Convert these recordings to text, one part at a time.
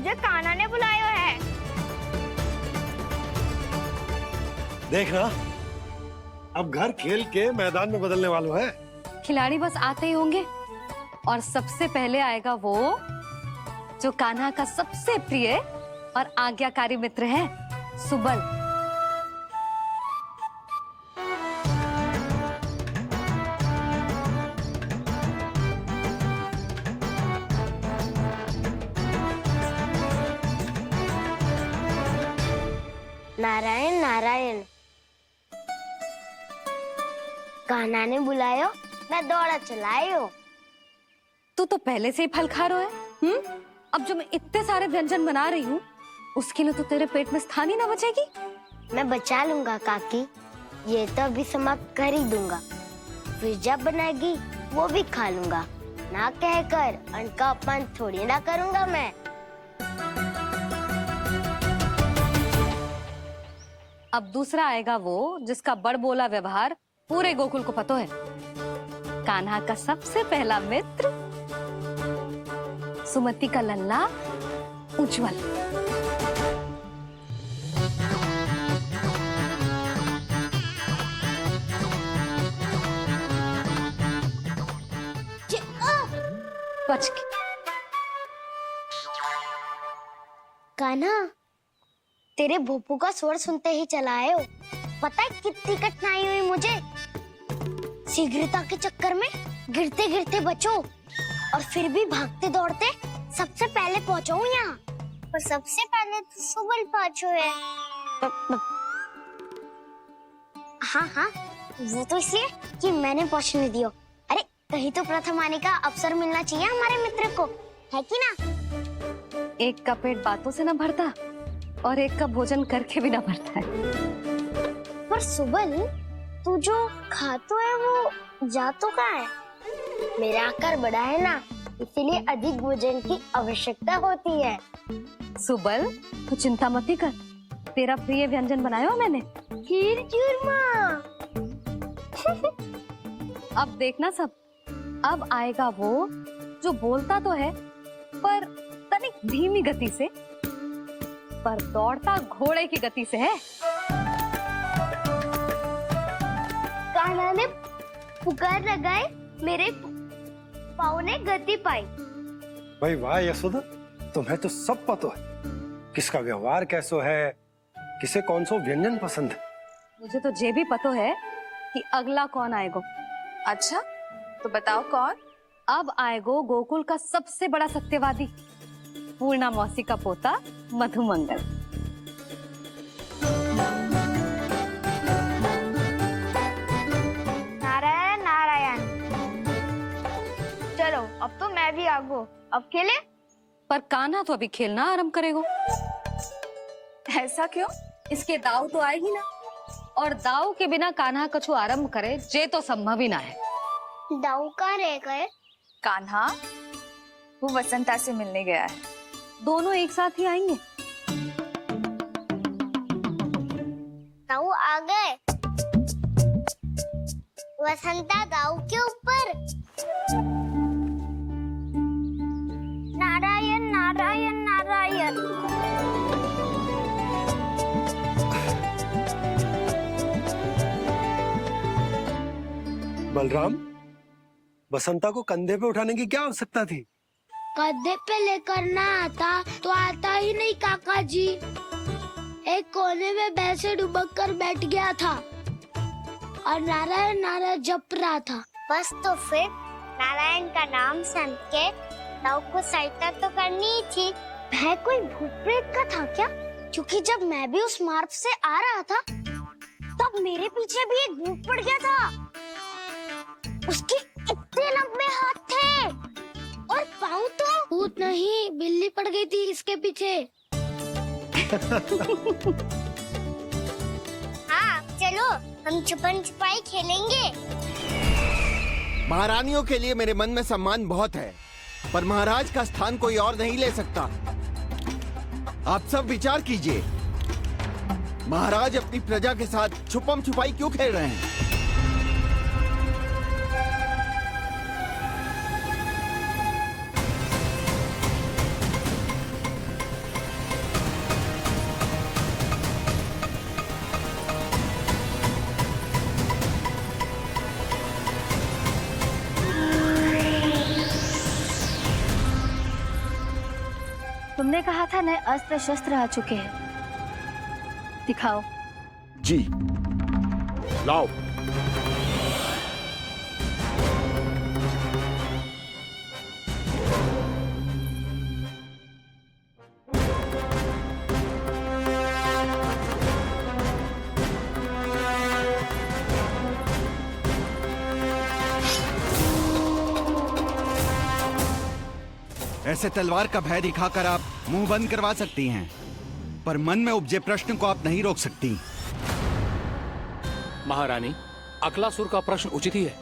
मुझे कान्हा ने बुलाया है। देखना, अब घर खेल के मैदान में बदलने वालों है। खिलाड़ी बस आते ही होंगे और सबसे पहले आएगा वो जो कान्हा का सबसे प्रिय और आज्ञाकारी मित्र है, सुबल। नारायण नारायण, कान्हा ने बुलायो, मैं दौड़ा चलायो। तू तो पहले से ही फल खा रहा है। अब जो मैं इतने सारे व्यंजन बना रही हूँ, उसके लिए तो तेरे पेट में स्थान ही ना बचेगी। मैं बचा लूंगा काकी, ये तो अभी समाप्त कर ही दूंगा, फिर जब बनाएगी वो भी खा लूंगा। ना कहकर अन्न का अपमान थोड़ी ना करूंगा मैं। अब दूसरा आएगा वो जिसका बड़बोला व्यवहार पूरे गोकुल को पता है, कान्हा का सबसे पहला मित्र, सुमति का लल्ला उज्जवल। बच के। कान्हा, तेरे भोपू का स्वर सुनते ही चला आए हो। पता है कितनी कठिनाई हुई मुझे। शीघ्रता के चक्कर में गिरते गिरते बचो और फिर भी भागते दौड़ते सबसे पहले पहुंचो यहाँ। पर सबसे पहले तो सुबल पहुंचो है। हाँ हाँ, वो तो इसलिए कि मैंने पहुंचने दियो। अरे कहीं तो प्रथम आने का अवसर मिलना चाहिए हमारे मित्र को, है कि ना? एक का पेट बातों से ना भरता और एक का भोजन करके भी ना भरता है। पर सुबल, तू जो खातो है वो जातो कहाँ है? मेरा आकार बड़ा है ना, इसीलिए अधिक भोजन की आवश्यकता होती है। सुबल, तू चिंता मत ही कर, तेरा प्रिय व्यंजन बनाया हो मैंने, खीर चूरमा। अब देखना सब, अब आएगा वो जो बोलता तो है पर तनिक धीमी गति से, पर दौड़ता घोड़े की गति से है। कान्हा ने पुकार लगाए, मेरे पाँव ने गति पाई। भाई वाह यशोदा, तुम्हें तो सब पता है, किसका व्यवहार कैसो है, किसे कौन सो व्यंजन पसंद है। मुझे तो ये भी पता है कि अगला कौन आएगा। अच्छा, तो बताओ कौन? अब आएगो गोकुल का सबसे बड़ा सत्यवादी, पूर्णा मौसी का पोता मधुमंगल। नारायण नारायण। चलो अब तो मैं भी आगो, अब खेले। पर कान्हा तो अभी खेलना आरंभ करेगो। ऐसा क्यों? इसके दाव तो आएगी ना, और दाव के बिना कान्हा कछु आरंभ करे जे तो संभव ही ना है। दाऊ कहाँ रह गए? कान्हा वो वसंता से मिलने गया है। दोनों एक साथ ही आएंगे। दाऊ आ गए। वसंता दाऊ के ऊपर। नारायण नारायण नारायण। बलराम, बसंता को कंधे पे उठाने की क्या आवश्यकता थी? कंधे पे लेकर ना आता तो आता ही नहीं काका जी। एक कोने में वैसे डुबक कर बैठ गया था और नारायण नारायण जप रहा था। बस तो फिर नारायण का नाम सुन के दाऊ को सहायता तो करनी ही थी। वह कोई भूत प्रेत का था क्या? क्योंकि जब मैं भी उस मार्ग से आ रहा था तब मेरे पीछे भी एक भूत पड़ गया था। उसके इतने लंबे हाथ थे और पाँव तो भूत नहीं, बिल्ली पड़ गई थी इसके पीछे। हाँ चलो, हम छुपन छुपाई खेलेंगे। महारानियों के लिए मेरे मन में सम्मान बहुत है, पर महाराज का स्थान कोई और नहीं ले सकता। आप सब विचार कीजिए, महाराज अपनी प्रजा के साथ छुपम छुपाई क्यों खेल रहे हैं? तुमने कहा था नए अस्त्र शस्त्र आ चुके हैं, दिखाओ। जी लाओ। ऐसे तलवार का भय दिखाकर आप मुंह बंद करवा सकती हैं, पर मन में उपजे प्रश्न को आप नहीं रोक सकती। महारानी, अकलासुर का प्रश्न उचित ही है।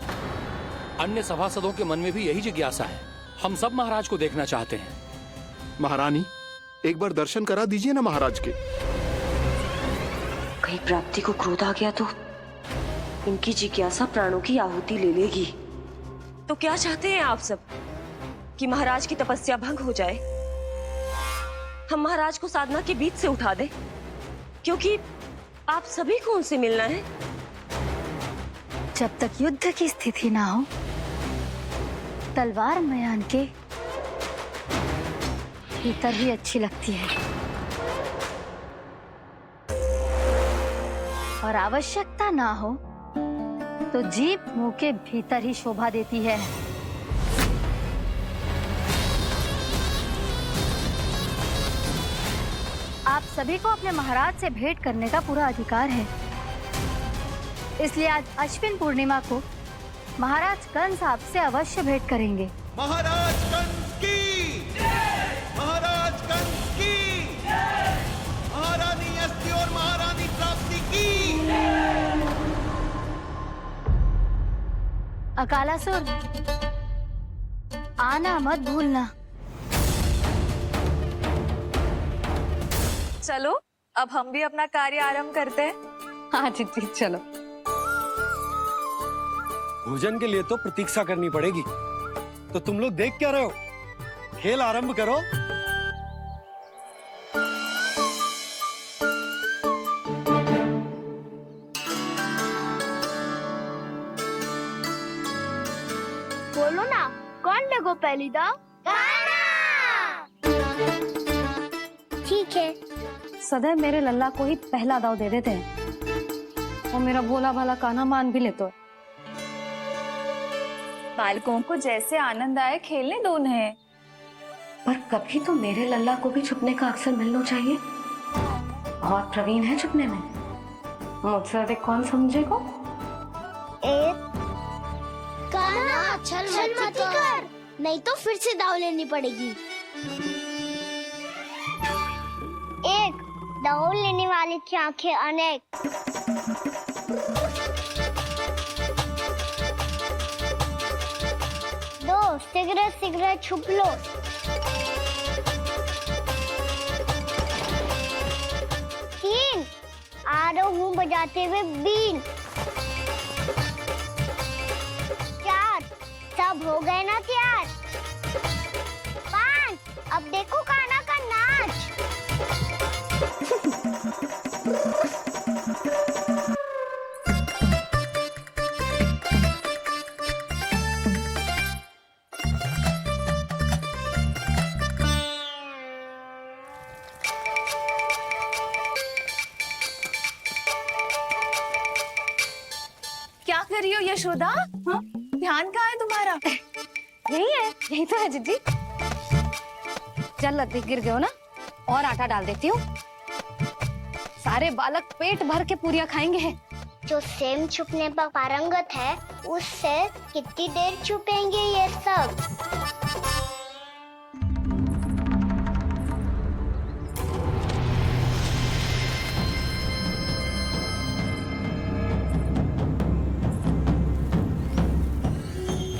अन्य सभासदों के मन में भी यही जिज्ञासा है। हम सब महाराज को देखना चाहते हैं। महारानी, एक बार दर्शन करा दीजिए ना महाराज के। कहीं प्राप्ति को क्रोध आ गया तो इनकी जिज्ञासा प्राणों की आहुति ले लेगी। तो क्या चाहते हैं आप सब, कि महाराज की तपस्या भंग हो जाए? हम महाराज को साधना के बीच से उठा दें, क्योंकि आप सभी को उनसे मिलना है। जब तक युद्ध की स्थिति ना हो, तलवार मयान के भीतर ही अच्छी लगती है, और आवश्यकता ना हो तो जीभ मुंह के भीतर ही शोभा देती है। आप सभी को अपने महाराज से भेंट करने का पूरा अधिकार है, इसलिए आज अश्विन पूर्णिमा को महाराज कंस आपसे अवश्य भेंट करेंगे। महाराज कंस की जय! महाराज कंस की जय! महारानी अस्ति और महारानी प्राप्ति की जय! अकालासुर, आना मत भूलना। चलो अब हम भी अपना कार्य आरंभ करते हैं। हाँ जी चलो। भोजन के लिए तो प्रतीक्षा करनी पड़ेगी, तो तुम लोग देख क्या रहे हो? खेल आरंभ करो। बोलो ना, कौन लगो पहली दाव? ठीक है। सदैव मेरे लल्ला को ही पहला दाव दे देते हैं, और मेरा भोला भाला कान्हा मान भी लेते हैं। बालकों को जैसे आनंद आए खेलने दो उन्हें। पर कभी तो मेरे लल्ला को भी छुपने का अवसर मिलना चाहिए। बहुत प्रवीण है छुपने में, मुझसे अधिक कौन समझेगा? कान्हा, छल मत कर, नहीं तो फिर से दाव लेनी पड़ेगी। एक दाव लेने वाले की आंखें अनेक। दो, शीघ्र शीघ्र छुप लो। तीन, आ रहा हूँ बजाते हुए बीन। चार, सब हो गए ना तैयार? पांच, अब देखो कान्हा का नाच। क्या कर रही हो यशोदा? हाँ? ध्यान कहाँ है तुम्हारा? यही है, यही तो है जीजी। चल लद्दी गिर गए हो ना, और आटा डाल देती हूँ। सारे बालक पेट भर के पूरियां खाएंगे। जो सेम छुपने पर पारंगत है, उससे कितनी देर छुपेंगे ये सब?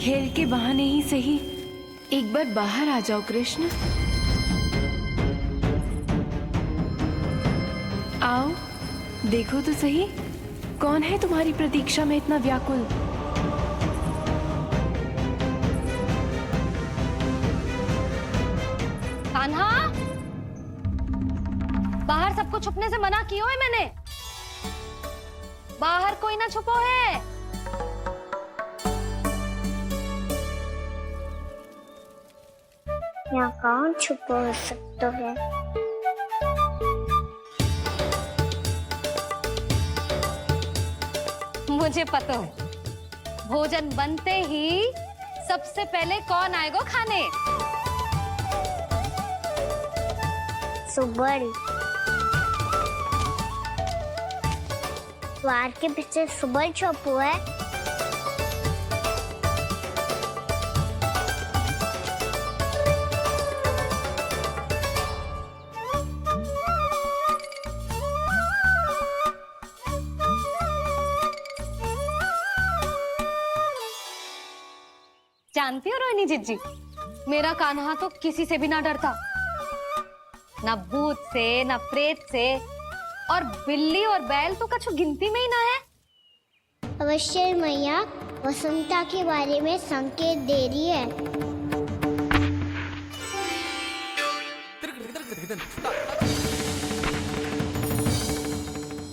खेल के बहाने ही सही एक बार बाहर आ जाओ कृष्ण। आओ देखो तो सही, कौन है तुम्हारी प्रतीक्षा में इतना व्याकुल? कान्हा, बाहर सबको छुपने से मना किया है मैंने। बाहर कोई ना छुपो है। यहाँ कौन छुपा हो सकता है? मुझे पता है, भोजन बनते ही सबसे पहले कौन आएगा खाने? सुबल। द्वार के पीछे सुबल छुपा है। जानती हो रोहिणी जीजी, मेरा कान्हा तो किसी से भी ना डरता, ना भूत से, ना प्रेत से, और बिल्ली और बैल तो कछु गिनती में ही ना है। अवश्य मैया वसंता के बारे में संकेत दे रही है।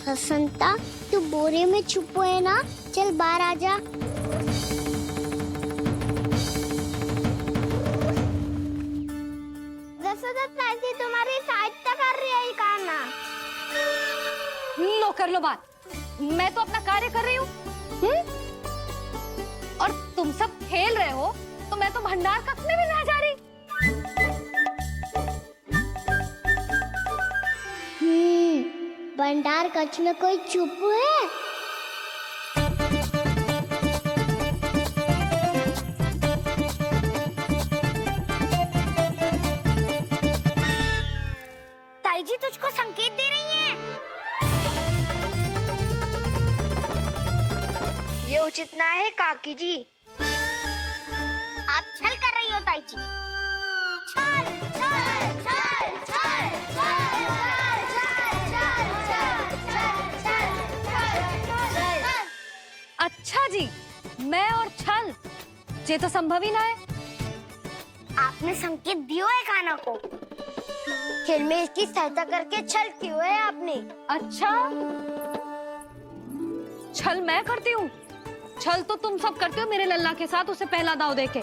वसंता, तू बोरे में छुपो है ना? चल बाहर आ जा। तुम्हारी सहायता कर रही है कान्हा। लो कर लो बात, मैं तो अपना कार्य कर रही हूँ। और तुम सब खेल रहे हो तो मैं तो भंडार कक्ष में भी नहीं जा रही। भंडार कक्ष में कोई छुप है? ताई जी तुझको संकेत दे रही हैं। ये उचित ना है काकी जी। आप छल कर रही हो ताई जी। छल, छल, छल, छल, छल, अच्छा जी, मैं और छल, ये तो संभव ही ना है। आपने संकेत दिया है कान्हा को। खेल में इसकी सहायता करके छल क्यों है आपने? अच्छा, छल मैं करती हूँ? छल तो तुम सब करते हो मेरे लल्ला के साथ, उसे पहला दाव देके।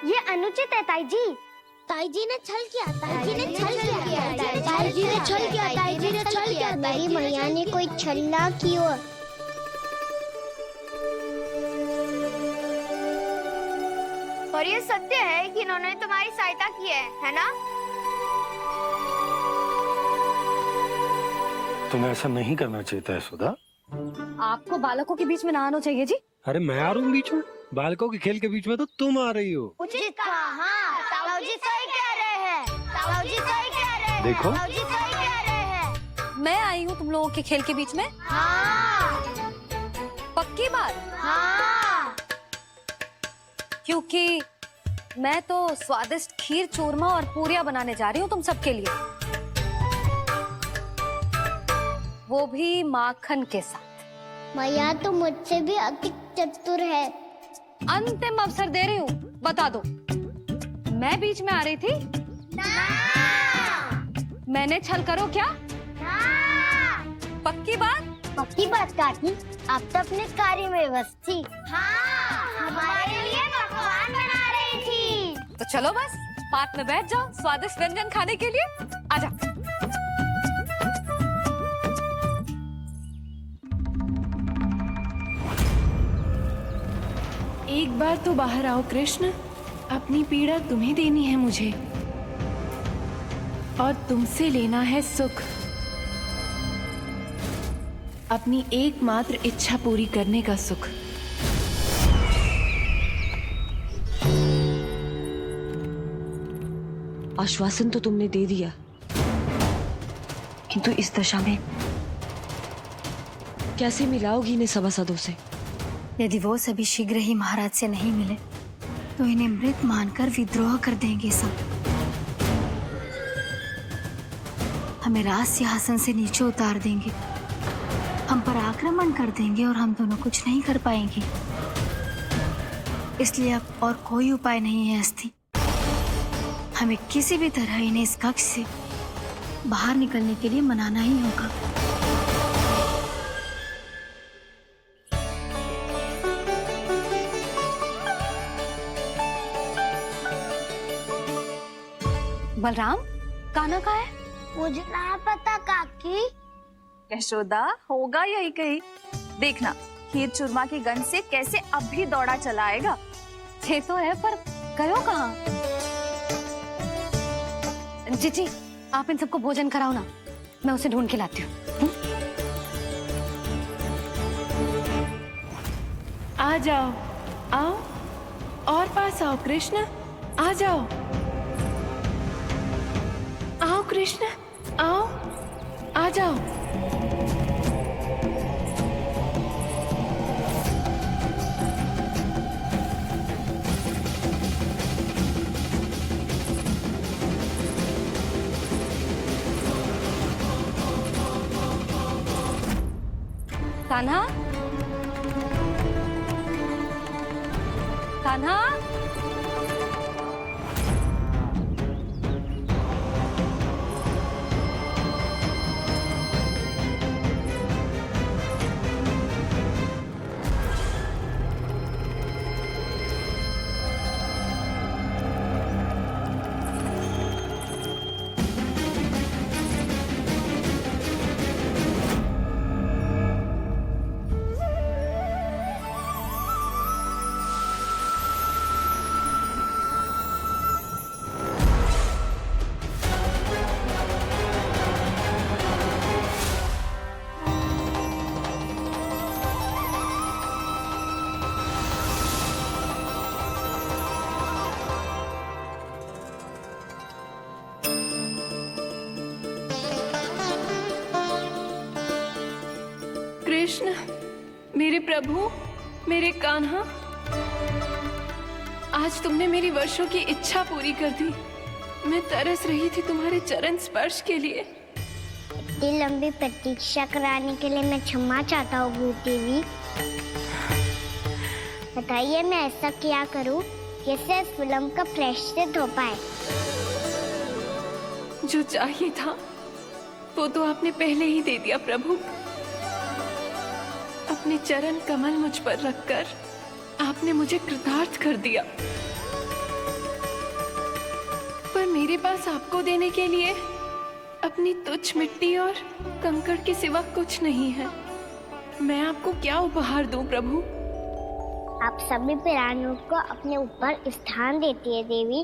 ये अनुचित है ताई जी। ताई जी ने छल किया, ताई जी ने छल किया, ताई जी ने छल किया, ताई जी ने छल किया। मेरी मैया ने कोई छल ना किया। और ये सत्य है कि इन्होंने तुम्हारी सहायता की है ना? तुम्हें ऐसा नहीं करना चाहिए था यशोदा। आपको बालकों के बीच में ना आना चाहिए जी। अरे मैं आ रहा हूँ बीच में? बालकों के खेल के बीच में तो तुम आ रही हो। उचित कहा। हाँ, ताऊ जी सही कह रहे हैं। ताऊ जी सही कह रहे हैं। देखो। ताऊ जी सही कह रहे हैं। मैं आई हूँ तुम लोगों के खेल के बीच में? हाँ। पक्की बात? हाँ। क्योंकि मैं तो स्वादिष्ट खीर, चूरमा और पूरियां बनाने जा रही हूँ तुम सबके लिए, वो भी माखन के साथ। मैया तो मुझसे भी अधिक चतुर है। अंतिम अवसर दे रही हूँ, बता दो, मैं बीच में आ रही थी? ना। मैंने छल करो क्या? ना। पक्की बात? पक्की बात काकी, आप तो अपने कार्य में व्यस्त थी। हाँ, हमारे लिए पकवान बना रही थी। तो चलो बस पार्क में बैठ जाओ स्वादिष्ट व्यंजन खाने के लिए। आजा। एक बार तो बाहर आओ कृष्ण, अपनी पीड़ा तुम्हें देनी है मुझे, और तुमसे लेना है सुख। अपनी एकमात्र इच्छा पूरी करने का सुख। आश्वासन तो तुमने दे दिया, किंतु इस दशा में कैसे मिलाओगी इन्हें सभासदों से? यदि वो सभी शीघ्र ही महाराज से नहीं मिले तो इन्हें मृत मानकर विद्रोह कर देंगे सब। हमें राज सिंहासन से नीचे उतार देंगे, हम पर आक्रमण कर देंगे और हम दोनों कुछ नहीं कर पाएंगे। इसलिए अब और कोई उपाय नहीं है अस्थि। हमें किसी भी तरह इन्हें इस कक्ष से बाहर निकलने के लिए मनाना ही होगा। बलराम, कान्हा कहाँ है? मुझे ना पता काकी। यशोदा, होगा यही कहीं। देखना खीर चूरमा की गंध से कैसे अब भी दौड़ा चला आएगा। ये तो है, पर गयो कहाँ? जीजी, आप इन सबको भोजन कराओ ना, मैं उसे ढूंढ के लाती हूँ। आ जाओ, आओ और पास आओ कृष्ण, आ जाओ। आओ कृष्ण, आओ, आ जाओ। कान्हा, कान्हा, कृष्ण, मेरे प्रभु, मेरे कान्हा, आज तुमने मेरी वर्षों की इच्छा पूरी कर दी। मैं तरस रही थी तुम्हारे चरण स्पर्श के लिए। इतनी लंबी प्रतीक्षा कराने के लिए मैं क्षमा चाहता हूँ भूत देवी। बताइए मैं ऐसा क्या करूँ जिससे इस फिल्म का प्रायश्चित हो पाए। जो चाहिए था वो तो आपने पहले ही दे दिया प्रभु। अपने चरण कमल मुझ पर रखकर आपने मुझे कृतार्थ कर दिया। पर मेरे पास आपको देने के लिए अपनी तुच्छ मिट्टी और कंकड़ के सिवा कुछ नहीं है। मैं आपको क्या उपहार दूं प्रभु? आप सभी प्राणियों को अपने ऊपर स्थान देती है देवी।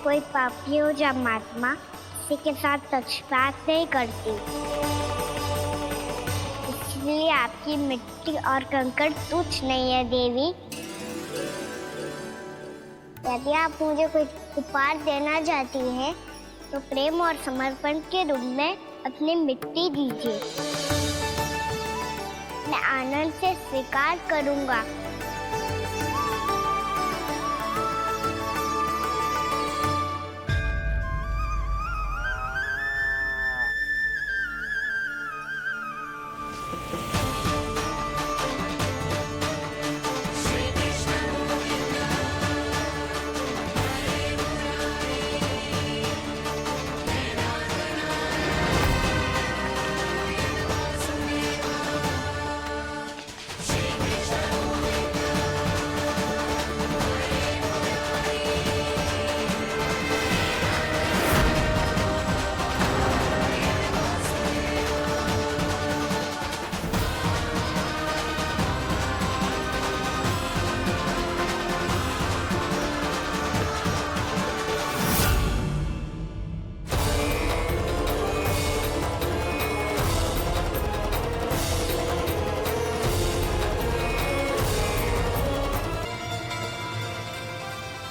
कोई पापी हो या महात्मा किसी के साथ पक्षपात नहीं करती, इसलिए आपकी मिट्टी और कंकड़ तुच्छ नहीं है देवी। यदि आप मुझे कोई उपहार देना चाहती हैं, तो प्रेम और समर्पण के रूप में अपनी मिट्टी दीजिए। मैं आनंद से स्वीकार करूंगा।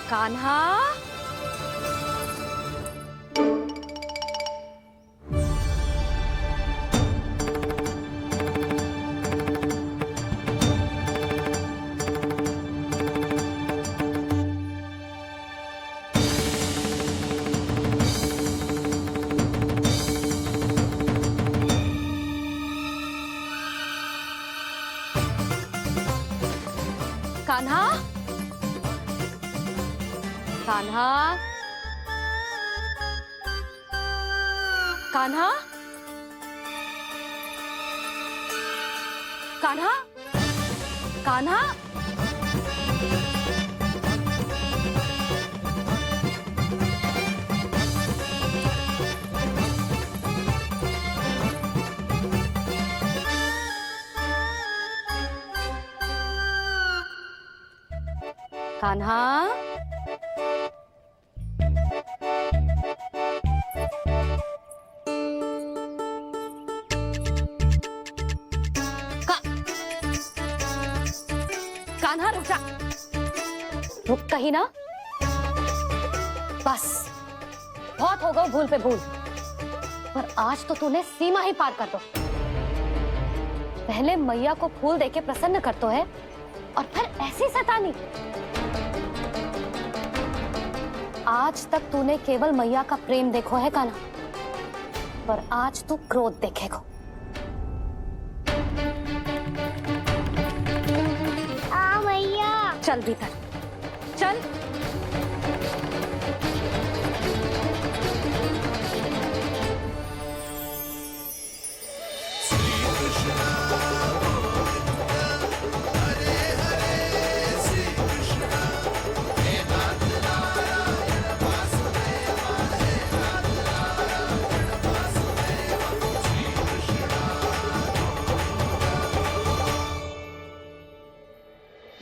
कान्हा, कान्हा, कान्हा, कान्हा, कान्हा, कान्हा, कान्हा, कान्हा रुक जा, रुक कहीं ना। बस बहुत हो गया भूल पे भूल, पर आज तो तूने सीमा ही पार कर दो। पहले मैया को फूल देके प्रसन्न करतो है और फिर ऐसी सतानी। आज तक तूने केवल मैया का प्रेम देखो है कान्हा, पर आज तू क्रोध देखेगा। मैया चल भीतर चल।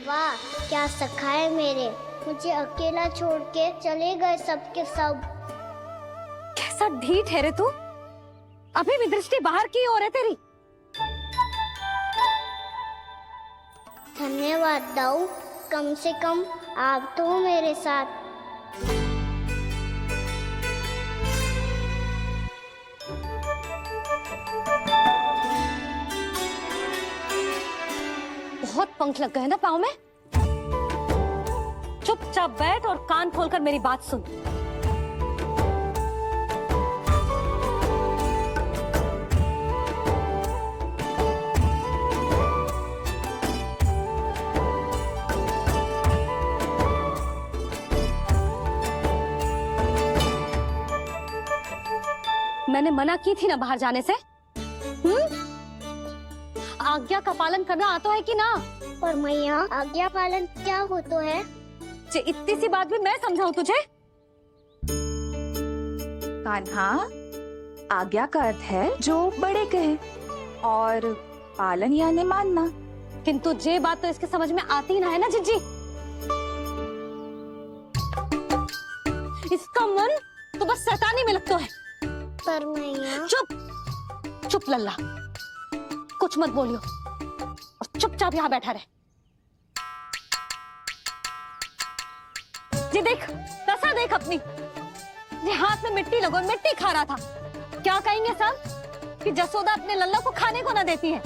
वाह क्या सखा है मेरे, मुझे अकेला छोड़ के चले गए सबके सब। कैसा ढीठ है रे तू, अभी भी दृष्टि बाहर की ओर है तेरी। धन्यवाद दाऊ, कम से कम आप तो हो मेरे साथ। बहुत पंख लग गए ना पाँव में। चुपचाप बैठ और कान खोलकर मेरी बात सुन। मैंने मना की थी ना बाहर जाने से। आज्ञा का पालन करना आता है कि ना? पर मैया आज्ञा पालन क्या होता है? इतनी सी बात भी मैं समझाऊं तुझे? कान्हा, आज्ञा का अर्थ है जो बड़े कहे, और पालन यानी मानना। किंतु ये बात तो इसके समझ में आती ना है ना जिज्जी। इसका मन तो बस शैतानी में लगता है। पर मैया चुप चुप लल्ला, कुछ मत बोलियो और चुपचाप यहाँ बैठा रहे। जी देख, दशा देख अपनी। ये हाथ में मिट्टी लगो, मिट्टी खा रहा था। क्या कहेंगे सब कि जसोदा अपने लल्ला को खाने को ना देती है।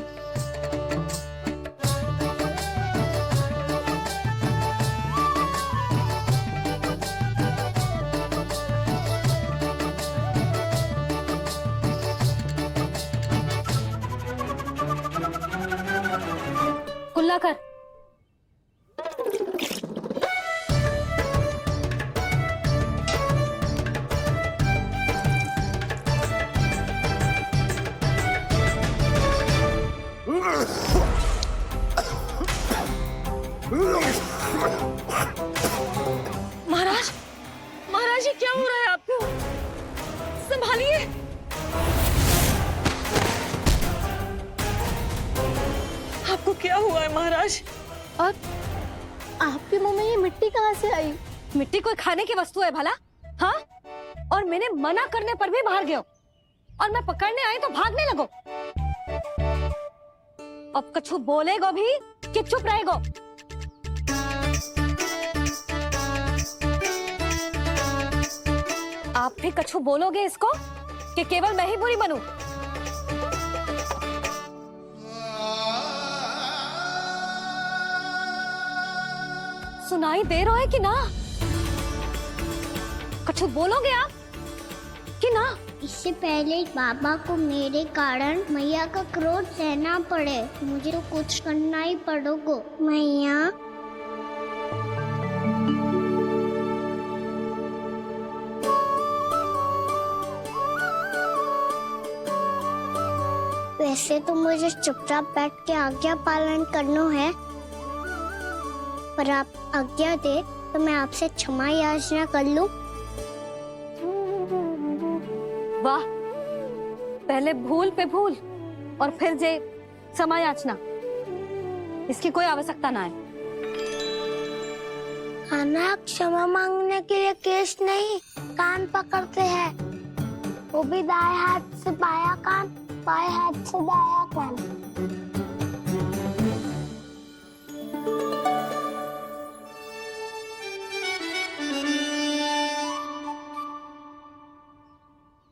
कुल्ला कर। महाराज, महाराज ये क्या हो रहा है आपको? संभालिए। आपको क्या हुआ है महाराज? और आपके मुंह में ये मिट्टी कहाँ से आई? मिट्टी कोई खाने की वस्तु है भला? हाँ? और मैंने मना करने पर भी बाहर गए और मैं पकड़ने आई तो भागने लगो। अब कछु बोलेगो भी कि चुप रहेगो? आप भी कछु बोलोगे इसको कि केवल मैं ही बुरी बनूं? सुनाई दे रहा है कि ना? कछु बोलोगे आप कि ना? इससे पहले बाबा को मेरे कारण मैया का क्रोध सहना पड़े, मुझे तो कुछ करना ही पड़ेगा। मैया वैसे तो मुझे चुपचाप बैठ के आज्ञा पालन करना है, पर आप आज्ञा दे तो मैं आपसे क्षमा याचना कर लूं। वाह, पहले भूल पे भूल और फिर जे क्षमा याचना, इसकी कोई आवश्यकता ना है। खाना क्षमा मांगने के लिए केस नहीं, कान पकड़ते हैं। वो भी दाएं हाथ से बायां कान, बाएं हाथ से दायां कान।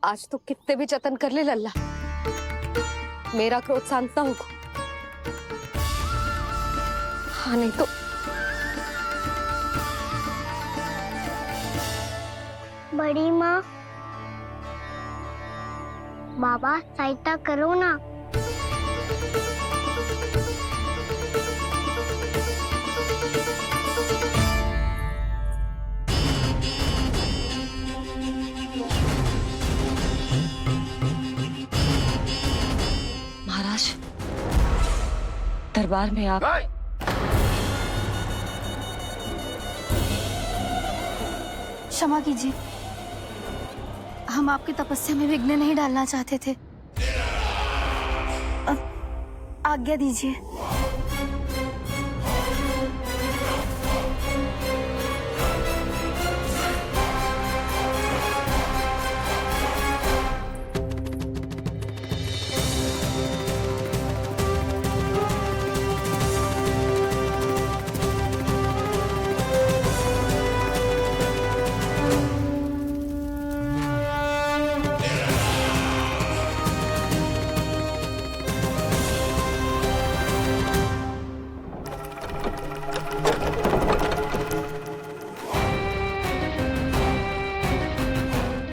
आज तो कितने भी जतन कर ले लल्ला, मेरा क्रोध शांत ना होगा। हाँ नहीं तो बड़ी माँ, बाबा सहायता करो ना। महाराज, दरबार में आप क्षमा कीजिए, हम आपकी तपस्या में विघ्न नहीं डालना चाहते थे। आज्ञा दीजिए।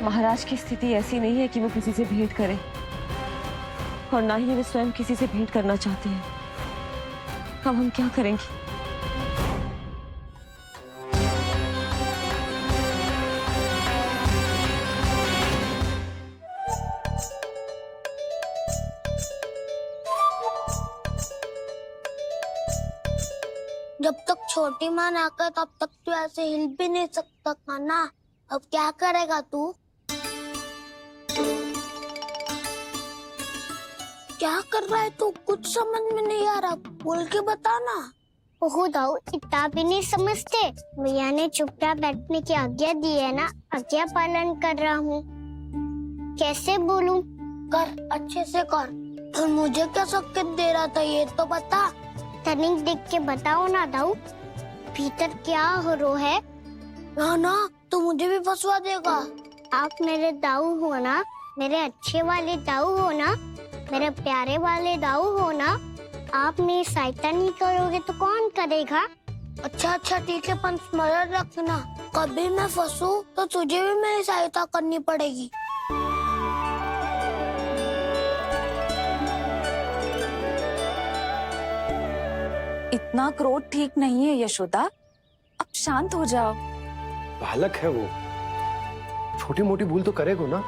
महाराज की स्थिति ऐसी नहीं है कि वो किसी से भेंट करें, और ना ही वे स्वयं किसी से भेंट करना चाहते हैं। अब हम क्या करेंगे? जब तक छोटी माँ ना कर तब तक तू ऐसे हिल भी नहीं सकता था ना। अब क्या करेगा तू? क्या कर रहा है तू? कुछ समझ में नहीं आ रहा, बोल के बता ना। ओहो दाऊ, इतना भी नहीं समझते। भैया ने चुपचाप बैठने की आज्ञा दी है ना, आज्ञा पालन कर रहा हूँ। कैसे बोलूं? कर, अच्छे से कर। और मुझे क्या संकेत दे रहा था ये तो बता। तनिक देख के बताओ ना दाऊ, भीतर क्या हो रो है? ना ना, तू मुझे भी फंसवा देगा। आप मेरे दाऊ हो ना, मेरे अच्छे वाले दाऊ हो ना, मेरे प्यारे वाले दाऊ हो ना। आप मेरी सहायता नहीं करोगे तो कौन करेगा? अच्छा अच्छा ठीक है, पर स्मरण रखना, कभी मैं फंसू तो तुझे भी मेरी सहायता करनी पड़ेगी। इतना क्रोध ठीक नहीं है यशोदा, अब शांत हो जाओ। बालक है वो, छोटी मोटी भूल तो करेगा ना।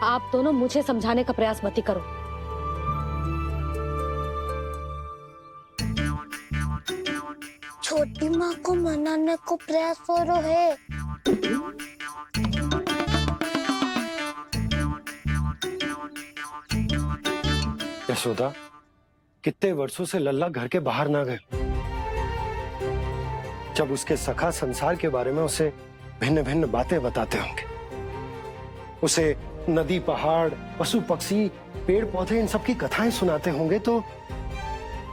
आप दोनों मुझे समझाने का प्रयास मत ही करो। छोटी माँ को मनाने को प्रयास हो रहा है। यशोदा, कितने वर्षों से लल्ला घर के बाहर ना गए। जब उसके सखा संसार के बारे में उसे भिन्न भिन्न बातें बताते होंगे, उसे नदी पहाड़ पशु पक्षी पेड़ पौधे इन सब की कथाएं सुनाते होंगे, तो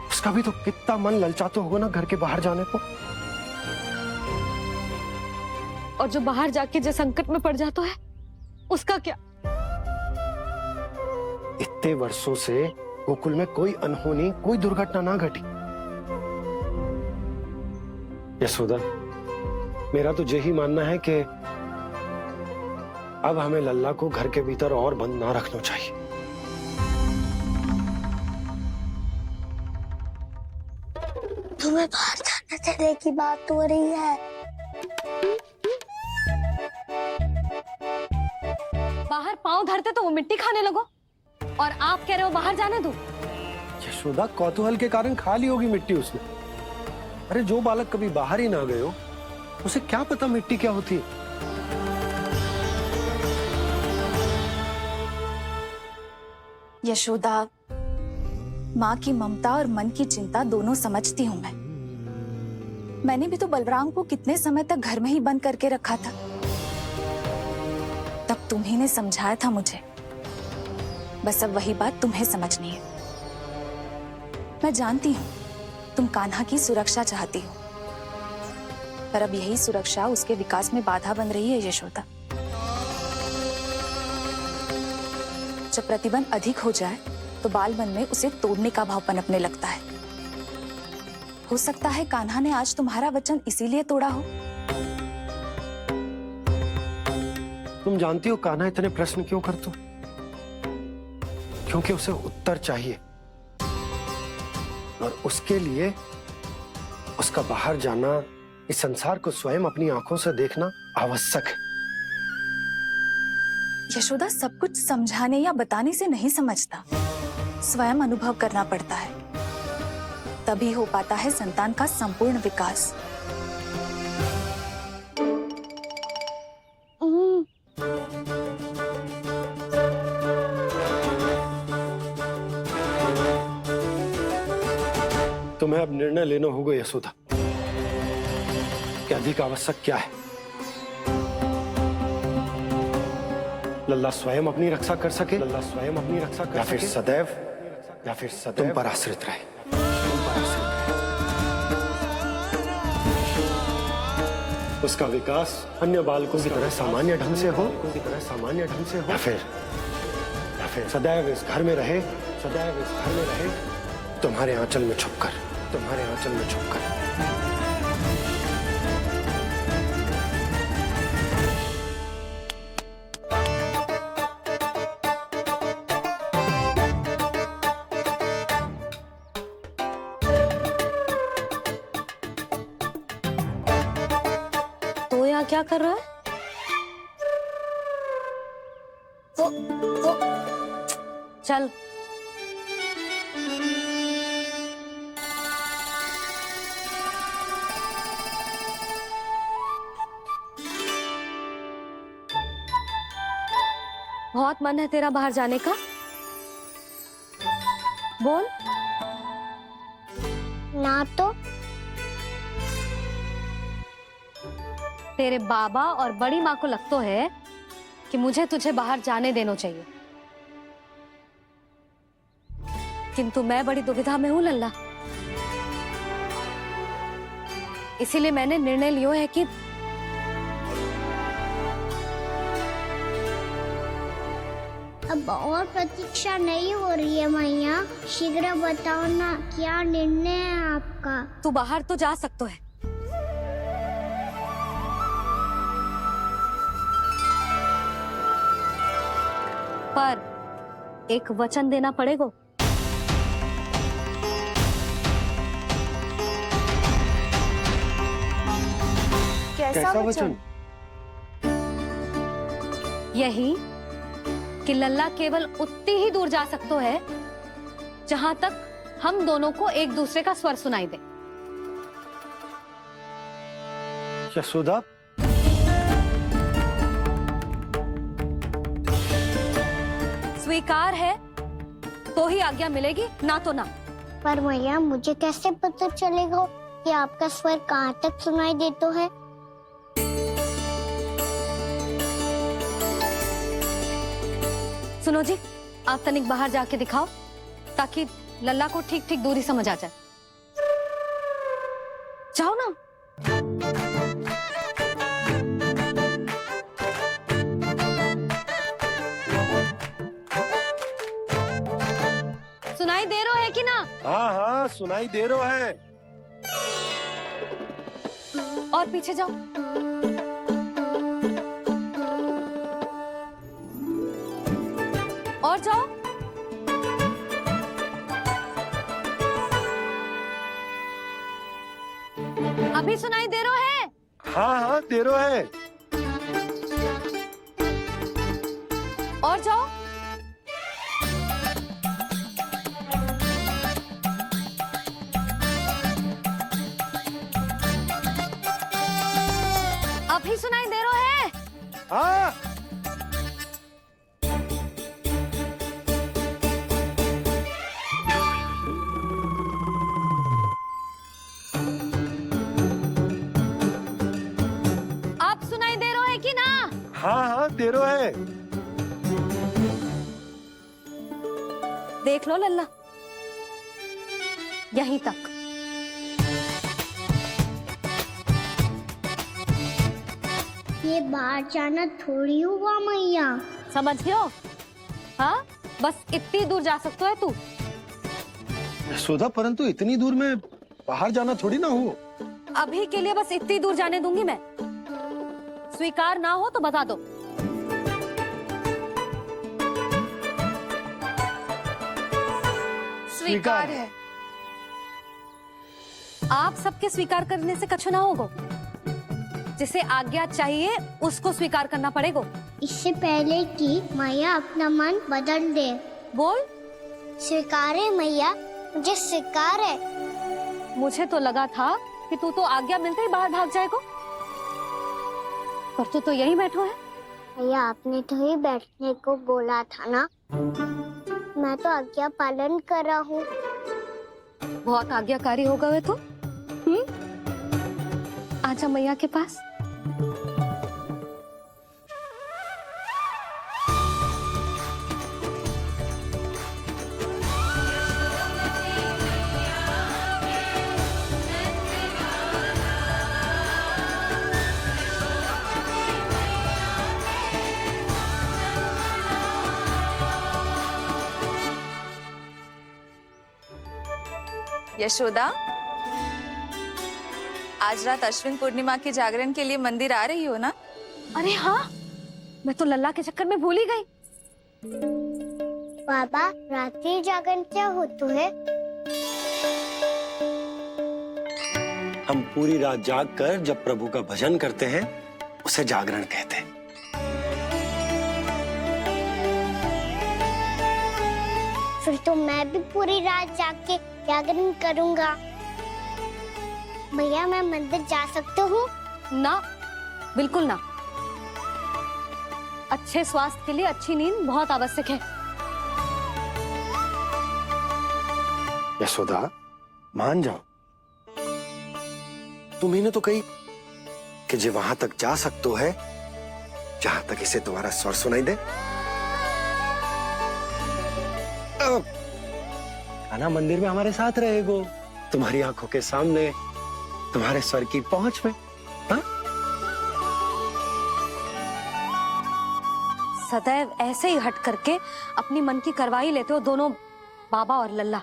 उसका भी तो कितना मन ललचाता होगा ना घर के बाहर जाने को। और जो बाहर जाके जो संकट में पड़ जाता है उसका क्या? इतने वर्षों से गोकुल में कोई अनहोनी कोई दुर्घटना ना घटी। यशोदा, मेरा तो यही मानना है कि अब हमें लल्ला को घर के भीतर और बंद ना रखना चाहिए। तुम्हें बाहर जाने देने की बात हो रही है। बाहर पांव धरते तो वो मिट्टी खाने लगो, और आप कह रहे हो बाहर जाने दो। यशोदा, कौतूहल के कारण खा ली होगी मिट्टी उसने। अरे जो बालक कभी बाहर ही ना गए हो, उसे क्या पता मिट्टी क्या होती है। यशोदा, माँ की ममता और मन की चिंता दोनों समझती हूँ मैं, मैंने भी तो बलराम को कितने समय तक घर में ही बंद करके रखा था। तब तुम्ही ने समझाया था मुझे। बस अब वही बात तुम्हें समझनी है। मैं जानती हूँ तुम कान्हा की सुरक्षा चाहती हो, पर अब यही सुरक्षा उसके विकास में बाधा बन रही है यशोदा। जब प्रतिबंध अधिक हो जाए तो बाल मन में उसे तोड़ने का भाव पनपने लगता है। हो सकता है कान्हा ने आज तुम्हारा वचन इसीलिए तोड़ा हो। तुम जानती हो कान्हा इतने प्रश्न क्यों करता? क्योंकि उसे उत्तर चाहिए, और उसके लिए उसका बाहर जाना, इस संसार को स्वयं अपनी आंखों से देखना आवश्यक है। यशोदा सब कुछ समझाने या बताने से नहीं समझता, स्वयं अनुभव करना पड़ता है, तभी हो पाता है संतान का संपूर्ण विकास। तुम्हें अब निर्णय लेना होगा यशोदा कि अधिक आवश्यक क्या है। लल्ला स्वयं अपनी रक्षा कर सके, लल्ला स्वयं अपनी रक्षा कर, या फिर सदैव तुम पर आश्रित रहे। उसका विकास अन्य बालकों की तरह सामान्य ढंग से हो, या फिर सदैव इस घर में रहे, तुम्हारे आंचल में छुपकर। तो यहाँ क्या कर रहा है? चल बहुत मन है तेरा बाहर जाने का, बोल। ना तो तेरे बाबा और बड़ी माँ को लगता है कि मुझे तुझे बाहर जाने देना चाहिए, किंतु मैं बड़ी दुविधा में हूँ लल्ला। इसीलिए मैंने निर्णय लिया है कि अब और प्रतीक्षा नहीं हो रही है मैया, शीघ्र बताओ ना क्या निर्णय है आपका। तू बाहर तो जा सकता है, पर एक वचन देना पड़ेगा। कैसा वचन? यही कि लल्ला केवल उतनी ही दूर जा सकता है जहां तक हम दोनों को एक दूसरे का स्वर सुनाई दे। यशोदा, स्वीकार है तो ही आज्ञा मिलेगी, ना तो ना। पर मैया मुझे कैसे पता चलेगा कि आपका स्वर कहाँ तक सुनाई देता है? सुनो जी, आप तनिक बाहर जाके दिखाओ ताकि लल्ला को ठीक ठीक दूरी समझ आ जाए। जाओ ना। सुनाई दे रहा है कि ना? हाँ सुनाई दे रहा है। और पीछे जाओ। और जाओ। अभी सुनाई दे रहा है? हाँ दे रहा है। और जाओ। अभी सुनाई दे रहा है? हाँ। दे रहे है। देख लो लल्ला, यहीं तक। ये बाहर जाना थोड़ी हुआ मैया। समझ गयो? हाँ, बस इतनी दूर जा सकते है तू। यशोदा, परंतु इतनी दूर में बाहर जाना थोड़ी ना हो। अभी के लिए बस इतनी दूर जाने दूंगी मैं। स्वीकार ना हो तो बता दो। स्वीकार है। आप सबके स्वीकार करने से कछु ना होगो। जिसे आज्ञा चाहिए उसको स्वीकार करना पड़ेगा। इससे पहले कि मैया अपना मन बदल दे। बोल। स्वीकार है मैया, मुझे स्वीकार है। मुझे तो लगा था कि तू तो आज्ञा मिलते ही बाहर भाग जाएगा, पर तू तो यही बैठो है। भैया, आपने तो ही बैठने को बोला था ना। मैं तो आज्ञा पालन कर रहा हूँ। बहुत आज्ञाकारी हो गए तू। आजा मैया के पास। यशोदा, आज रात अश्विन पूर्णिमा के जागरण के लिए मंदिर आ रही हो ना? अरे हाँ, मैं तो लल्ला के चक्कर में भूल ही गई। बाबा, रात्रि जागरण क्या होता है? हम पूरी रात जाग कर जब प्रभु का भजन करते हैं उसे जागरण कहते हैं। फिर तो मैं भी पूरी रात जाग के जागरण करूंगा। भैया, मैं मंदिर जा सकता हूँ? ना, बिल्कुल ना। अच्छे स्वास्थ्य के लिए अच्छी नींद बहुत आवश्यक है। यशोदा, मान जाओ। तुम्ही ने तो कही कि जे वहां तक जा सकते है जहां तक इसे तुम्हारा स्वर सुनाई दे। खाना मंदिर में हमारे साथ रहेगो, तुम्हारी आंखों के सामने, तुम्हारे स्वर की पहुंच में। हा? सदैव ऐसे ही हट करके अपनी मन की करवाई लेते हो दोनों बाबा और लल्ला।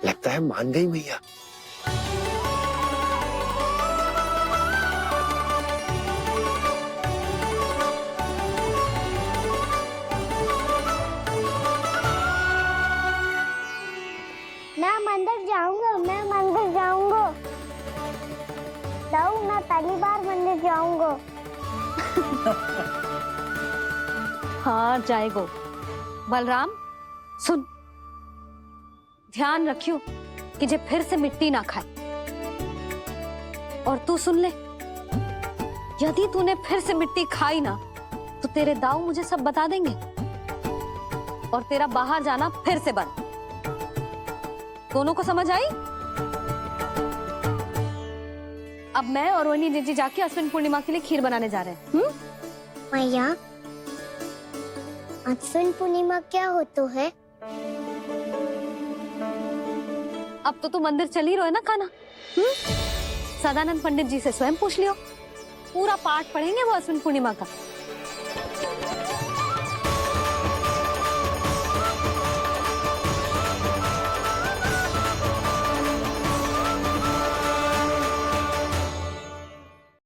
लगता है मान गई मैया। मैं मंदिर जाऊंगा, मैं मंदिर जाऊंगा। मैं पहली बार मंदिर जाऊंगा। हाँ, जाएगो। बलराम, सुन, ध्यान रखियो कि जे फिर से मिट्टी ना खाए। और तू सुन ले, यदि तूने फिर से मिट्टी खाई ना तो तेरे दाऊ मुझे सब बता देंगे और तेरा बाहर जाना फिर से बंद। दोनों को समझ आई? अब मैं और रोहिणी जीजी जाके अश्विन पूर्णिमा के लिए खीर बनाने जा रहे हैं। मैया, अश्विन पूर्णिमा क्या होता है? अब तो तू मंदिर चल ही रहो है ना खाना। सदानंद पंडित जी से स्वयं पूछ लियो, पूरा पाठ पढ़ेंगे वो अश्विन पूर्णिमा का।